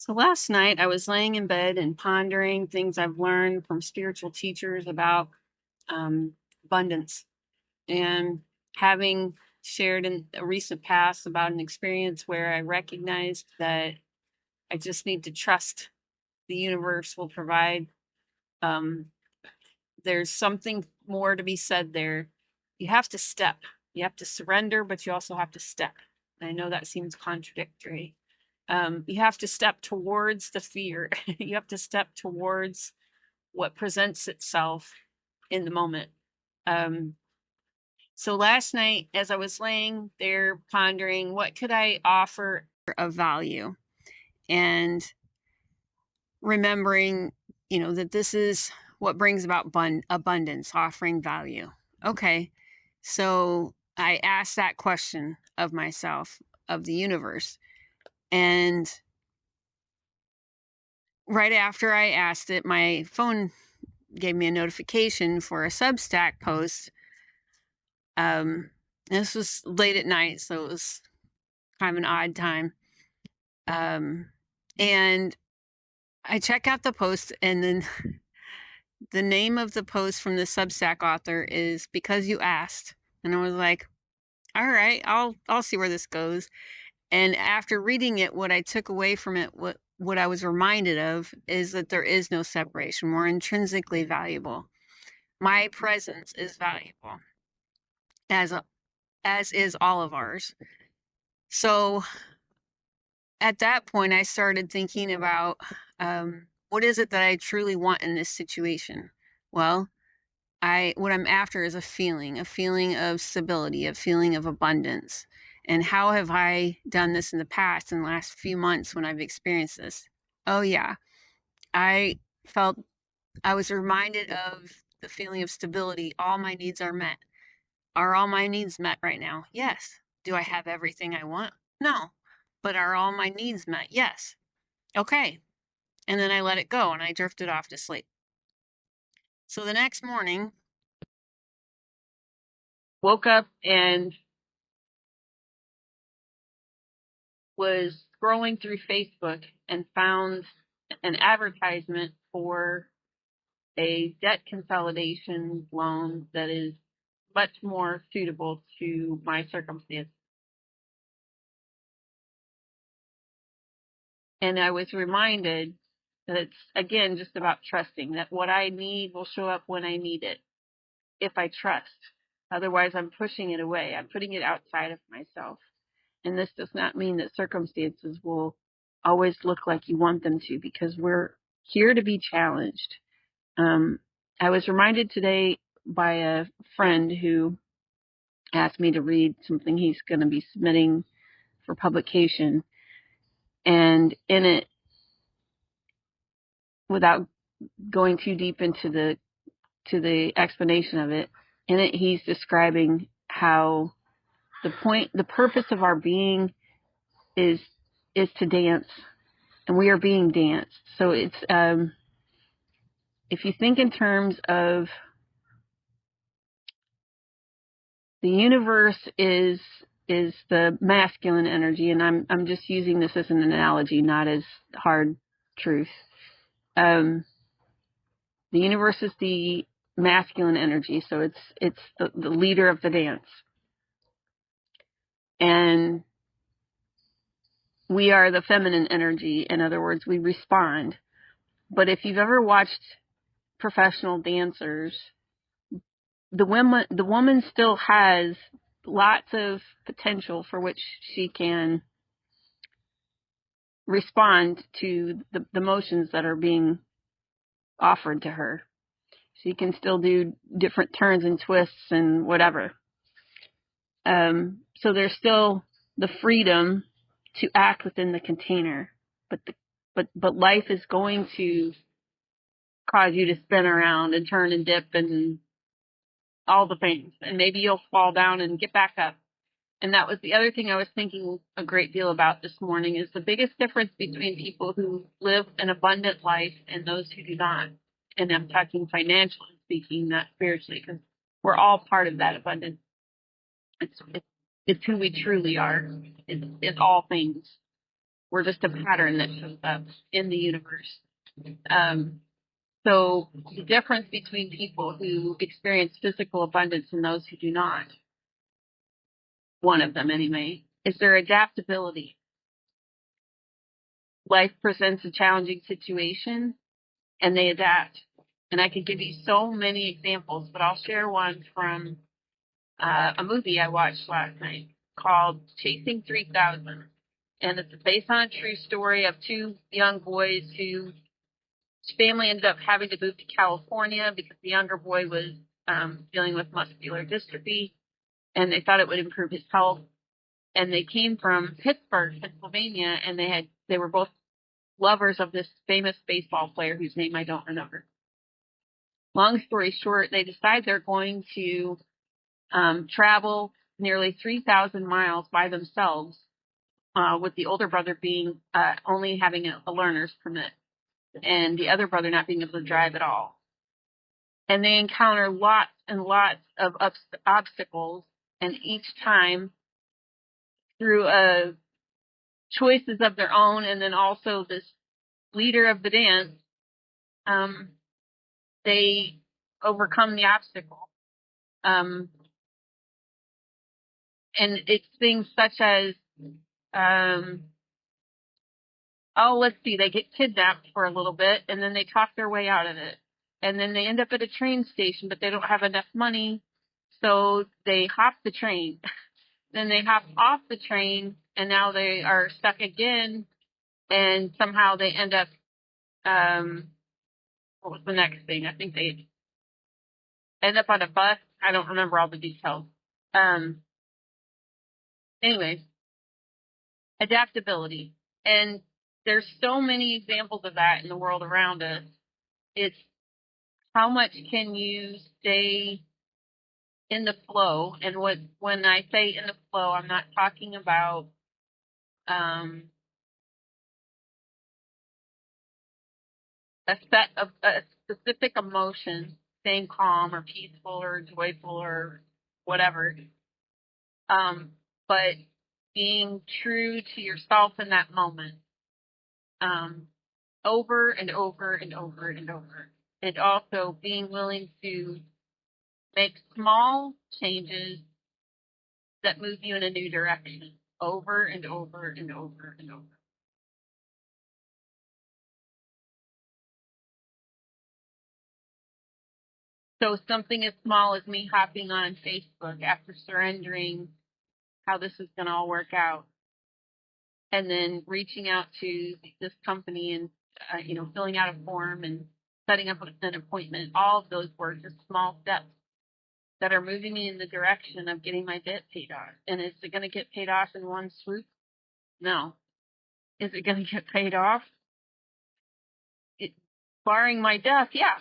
So last night I was laying in bed and pondering things I've learned from spiritual teachers about abundance, and having shared in a recent past about an experience where I recognized that I just need to trust the universe will provide. Um, there's something more to be said there. You have to step, you have to surrender, but you also have to step. I know that seems contradictory. You have to step towards the fear. You have to step towards what presents itself in the moment. Um, so last night, as I was laying there pondering, what could I offer of value, and remembering, that this is what brings about abundance, offering value. Okay, so I asked that question of myself, of the universe, and right after I asked it, my phone gave me a notification for a Substack post. This was late at night, so it was kind of an odd time. And I check out the post, and then the name of the post from the Substack author is "Because You Asked," and I was like, "All right, I'll see where this goes." And after reading it, what I took away from it, what I was reminded of, is that there is no separation. We're intrinsically valuable. My presence is valuable, as as is all of ours. So at that point, I started thinking about what is it that I truly want in this situation. Well, what I'm after is a feeling of stability, a feeling of abundance. And how have I done this in the past, in the last few months when I've experienced this? Oh yeah, I felt I was reminded of the feeling of stability. All my needs are met. Are all my needs met right now? Yes. Do I have everything I want? No. But are all my needs met? Yes. Okay. And then I let it go and I drifted off to sleep. So the next morning, woke up and was scrolling through Facebook and found an advertisement for a debt consolidation loan that is much more suitable to my circumstance. And I was reminded that it's, again, just about trusting that what I need will show up when I need it, if I trust. Otherwise, I'm pushing it away. I'm putting it outside of myself. And this does not mean that circumstances will always look like you want them to, because we're here to be challenged. I was reminded today by a friend who asked me to read something he's going to be submitting for publication. And in it, without going too deep into the explanation of it, in it he's describing how the purpose of our being is to dance, and we are being danced. So it's if you think in terms of the universe is the masculine energy, and I'm just using this as an analogy, not as hard truth. The universe is the masculine energy, so it's the leader of the dance, and we are the feminine energy. In other words, we respond. But if you've ever watched professional dancers, the woman still has lots of potential for which she can respond to the motions that are being offered to her. She can still do different turns and twists and whatever. So there's still the freedom to act within the container, but life is going to cause you to spin around and turn and dip and all the things, and maybe you'll fall down and get back up. And that was the other thing I was thinking a great deal about this morning, is the biggest difference between people who live an abundant life and those who do not. And I'm talking financially speaking, not spiritually, because we're all part of that abundance. It's who we truly are. It's all things. We're just a pattern that shows up in the universe. So the difference between people who experience physical abundance and those who do not, one of them anyway, is their adaptability. Life presents a challenging situation and they adapt. And I could give you so many examples, but I'll share one from a movie I watched last night called Chasing 3000. And it's based on a true story of two young boys whose family ended up having to move to California because the younger boy was dealing with muscular dystrophy, and they thought it would improve his health. And they came from Pittsburgh, Pennsylvania, and they were both lovers of this famous baseball player whose name I don't remember. Long story short, they decide they're going to travel nearly 3,000 miles by themselves, with the older brother being only having a learner's permit and the other brother not being able to drive at all. And they encounter lots and lots of obstacles, and each time through choices of their own, and then also this leader of the dance, they overcome the obstacle. And it's things such as, let's see, they get kidnapped for a little bit, and then they talk their way out of it. And then they end up at a train station, but they don't have enough money, so they hop the train. Then they hop off the train, and now they are stuck again, and somehow they end up, what was the next thing? I think they end up on a bus. I don't remember all the details. Anyways, adaptability. And there's so many examples of that in the world around us. It's how much can you stay in the flow? And when I say in the flow, I'm not talking about a specific emotion, staying calm or peaceful or joyful or whatever, but being true to yourself in that moment, over and over and over and over. And also being willing to make small changes that move you in a new direction over and over and over and over. So something as small as me hopping on Facebook after surrendering how this is going to all work out, and then reaching out to this company and filling out a form and setting up an appointment. All of those were just small steps that are moving me in the direction of getting my debt paid off. And is it going to get paid off in one swoop? No. Is it going to get paid off? Barring my death, yeah.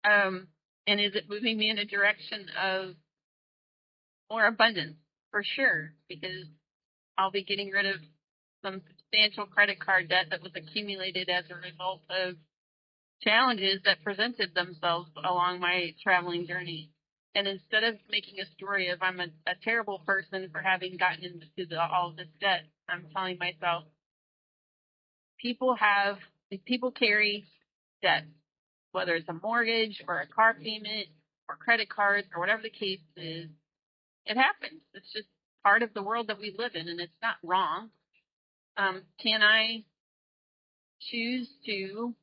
And is it moving me in a direction of more abundance? For sure, because I'll be getting rid of some substantial credit card debt that was accumulated as a result of challenges that presented themselves along my traveling journey. And instead of making a story of I'm a terrible person for having gotten into all of this debt, I'm telling myself people carry debt, whether it's a mortgage or a car payment or credit cards or whatever the case is. It happens. It's just part of the world that we live in, and it's not wrong. Can I choose to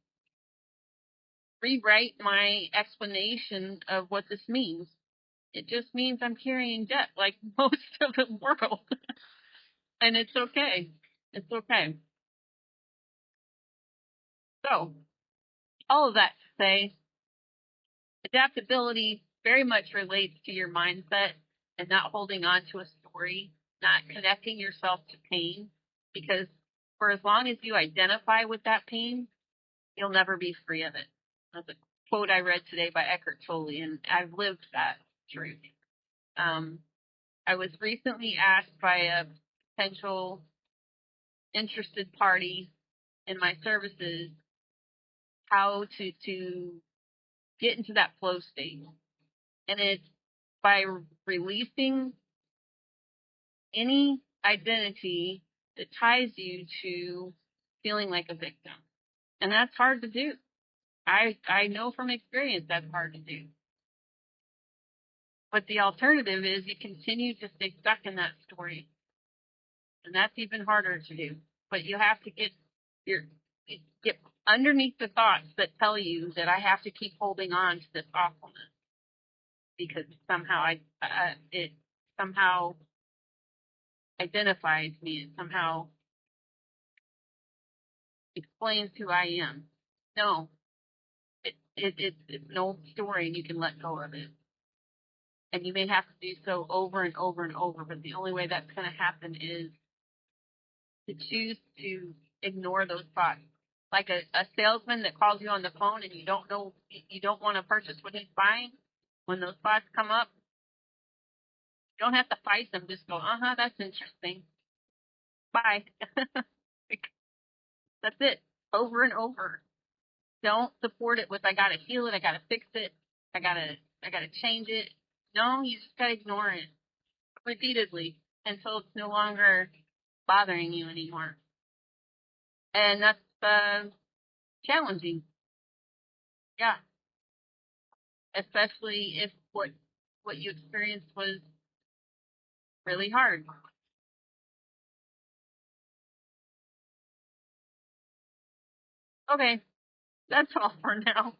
rewrite my explanation of what this means? It just means I'm carrying debt like most of the world. And it's okay. It's okay. So, all of that to say, adaptability very much relates to your mindset and not holding on to a story, not connecting yourself to pain, because for as long as you identify with that pain, you'll never be free of it. That's a quote I read today by Eckhart Tolle, and I've lived that truth. I was recently asked by a potential interested party in my services how to get into that flow state. And it's by releasing any identity that ties you to feeling like a victim. And that's hard to do. I know from experience that's hard to do. But the alternative is you continue to stay stuck in that story. And that's even harder to do. But you have to get underneath the thoughts that tell you that I have to keep holding on to this awfulness because somehow it somehow identifies me. It somehow explains who I am. No, it's an old story, and you can let go of it. And you may have to do so over and over and over. But the only way that's going to happen is to choose to ignore those thoughts. Like a salesman that calls you on the phone and you don't want to purchase what he's buying. When those thoughts come up, you don't have to fight them. Just go, that's interesting. Bye. That's it. Over and over. Don't support it with I gotta heal it, I gotta fix it, I gotta change it. No, you just gotta ignore it repeatedly until it's no longer bothering you anymore. And that's challenging. Yeah. Especially if what you experienced was really hard. Okay, that's all for now.